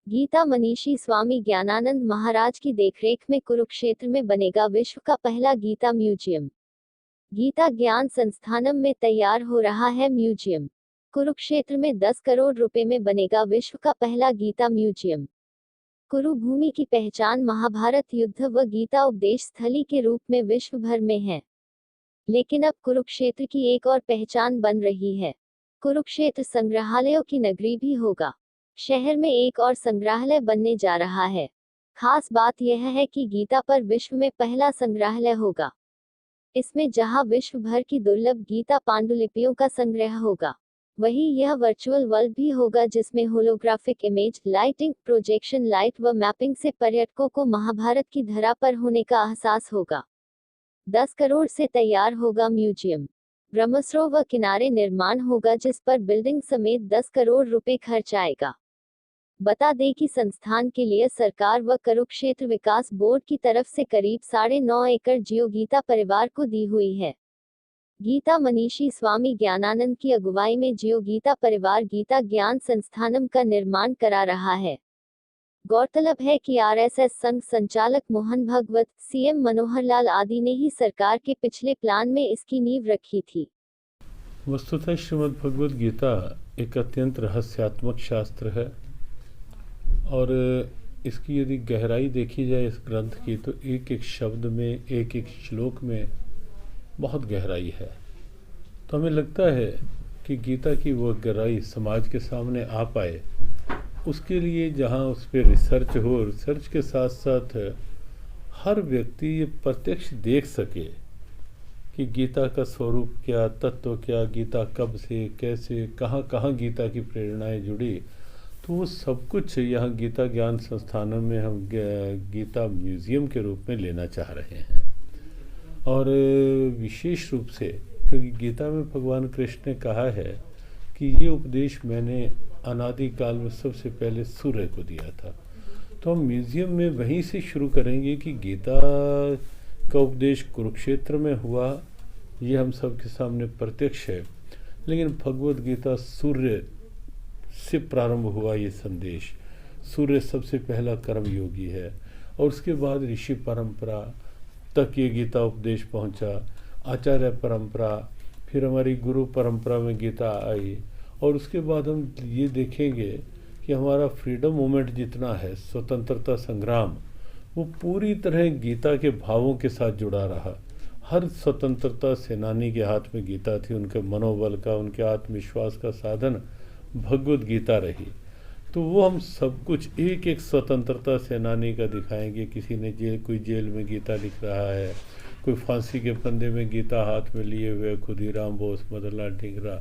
गीता मनीषी स्वामी ज्ञानानंद महाराज की देखरेख में कुरुक्षेत्र में बनेगा विश्व का पहला गीता म्यूजियम। गीता ज्ञान संस्थानम में तैयार हो रहा है म्यूजियम। कुरुक्षेत्र में 10 करोड़ रुपए में बनेगा विश्व का पहला गीता म्यूजियम। कुरुभूमि की पहचान महाभारत युद्ध व गीता उपदेश स्थली के रूप में विश्व भर में है, लेकिन अब कुरुक्षेत्र की एक और पहचान बन रही है। कुरुक्षेत्र संग्रहालयों की नगरी भी होगा। शहर में एक और संग्रहालय बनने जा रहा है। खास बात यह है कि गीता पर विश्व में पहला संग्रहालय होगा। इसमें जहां विश्व भर की दुर्लभ गीता पांडुलिपियों का संग्रह होगा, वहीं यह वर्चुअल वर्ल्ड भी होगा जिसमें holographic image, lighting, projection light व मैपिंग से पर्यटकों को महाभारत की धरा पर होने का एहसास होगा। 10 करोड़ से तैयार होगा म्यूजियम। ब्रह्मसरोवर किनारे निर्माण होगा जिस पर बिल्डिंग समेत 10 करोड़ रुपए खर्च आएगा। बता दें कि संस्थान के लिए सरकार व कुरुक्षेत्र विकास बोर्ड की तरफ से करीब 9.5 एकड़ जियो गीता परिवार को दी हुई है। गीता मनीषी स्वामी ज्ञानानंद की अगुवाई में जियो गीता परिवार गीता ज्ञान संस्थानम का निर्माण करा रहा है। गौरतलब है कि आरएसएस संघ संचालक मोहन भागवत, सीएम मनोहर लाल आदि ने ही सरकार के पिछले प्लान में इसकी नींव रखी थी। वस्तुतः श्रीमद् भगवद गीता एक अत्यंत रहस्यात्मक शास्त्र है और इसकी यदि गहराई देखी जाए इस ग्रंथ की तो एक एक शब्द में, एक एक श्लोक में बहुत गहराई है। तो हमें लगता है कि गीता की वो गहराई समाज के सामने आ पाए, उसके लिए जहाँ उस पर रिसर्च हो, रिसर्च के साथ साथ हर व्यक्ति ये प्रत्यक्ष देख सके कि गीता का स्वरूप क्या, तत्व क्या, गीता कब से, कैसे, कहाँ कहाँ गीता की प्रेरणाएं जुड़ी, तो वो सब कुछ यहाँ गीता ज्ञान संस्थानों में हम गीता म्यूज़ियम के रूप में लेना चाह रहे हैं। और विशेष रूप से क्योंकि गीता में भगवान कृष्ण ने कहा है कि ये उपदेश मैंने अनादि काल में सबसे पहले सूर्य को दिया था, तो हम म्यूज़ियम में वहीं से शुरू करेंगे कि गीता का उपदेश कुरुक्षेत्र में हुआ, ये हम सबके सामने प्रत्यक्ष है, लेकिन भगवद गीता सूर्य से प्रारंभ हुआ ये संदेश। सूर्य सबसे पहला कर्मयोगी है और उसके बाद ऋषि परंपरा तक ये गीता उपदेश पहुंचा, आचार्य परंपरा, फिर हमारी गुरु परंपरा में गीता आई और उसके बाद हम ये देखेंगे कि हमारा फ्रीडम मूवमेंट जितना है, स्वतंत्रता संग्राम, वो पूरी तरह गीता के भावों के साथ जुड़ा रहा। हर स्वतंत्रता सेनानी के हाथ में गीता थी, उनके मनोबल का, उनके आत्मविश्वास का साधन भगवद गीता रही। तो वो हम सब कुछ एक एक स्वतंत्रता सेनानी का दिखाएंगे। किसी ने कोई जेल में गीता लिख रहा है, कोई फांसी के फंदे में गीता हाथ में लिए हुए, खुदीराम बोस, मदनलाल टिंगरा,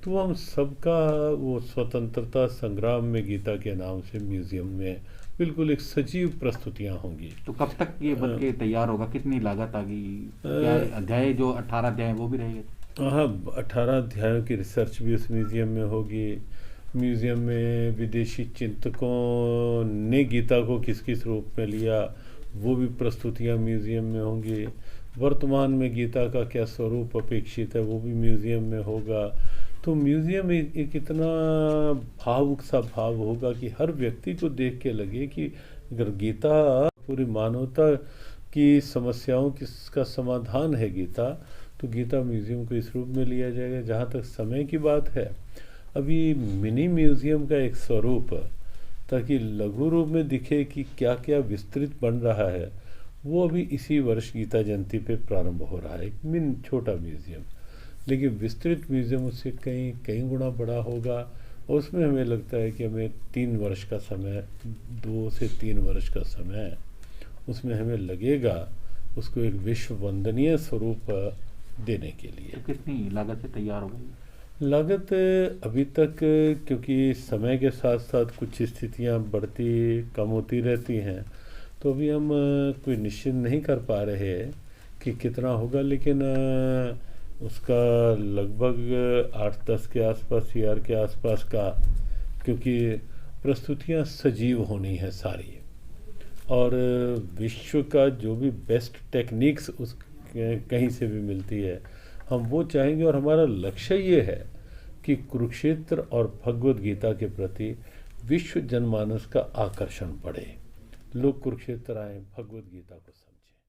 तो हम सबका वो स्वतंत्रता संग्राम में गीता के नाम से म्यूज़ियम में बिल्कुल एक सजीव प्रस्तुतियाँ होंगी। तो कब तक ये बन के तैयार होगा, कितनी लागत आ गई, क्या अध्याय जो 18 अध्याय वो भी रहेंगे? हाँ, 18 अध्यायों की रिसर्च भी उस म्यूज़ियम में होगी। म्यूज़ियम में विदेशी चिंतकों ने गीता को किस किस रूप में लिया, वो भी प्रस्तुतियाँ म्यूज़ियम में होंगी। वर्तमान में गीता का क्या स्वरूप अपेक्षित है, वो भी म्यूज़ियम में होगा। तो म्यूज़ियम एक इतना भावुक सा भाव होगा कि हर व्यक्ति को देख के लगे कि अगर गीता पूरी मानवता की समस्याओं का समाधान है गीता, तो गीता म्यूज़ियम को इस रूप में लिया जाएगा। जहाँ तक समय की बात है, अभी मिनी म्यूज़ियम का एक स्वरूप, ताकि लघु रूप में दिखे कि क्या क्या विस्तृत बन रहा है, वो अभी इसी वर्ष गीता जयंती पे प्रारंभ हो रहा है। एक छोटा म्यूज़ियम, लेकिन विस्तृत म्यूज़ियम उससे कई गुना बड़ा होगा और उसमें हमें लगता है कि हमें 3 वर्ष का समय, 2 से 3 वर्ष का समय उसमें हमें लगेगा उसको एक विश्व वंदनीय स्वरूप देने के लिए। तो कितनी लागत से तैयार हो गई? लागत अभी तक, क्योंकि समय के साथ साथ कुछ स्थितियां बढ़ती कम होती रहती हैं, तो अभी हम कोई निश्चित नहीं कर पा रहे हैं कि कितना होगा, लेकिन उसका लगभग 8-10 के आसपास, सीआर के आसपास का, क्योंकि प्रस्तुतियां सजीव होनी है सारी और विश्व का जो भी बेस्ट टेक्निक्स उस कहीं से भी मिलती है, हम वो चाहेंगे। और हमारा लक्ष्य ये है कि कुरुक्षेत्र और भगवद गीता के प्रति विश्व जनमानस का आकर्षण बढ़े। लोग कुरुक्षेत्र आए, भगवत गीता को समझें।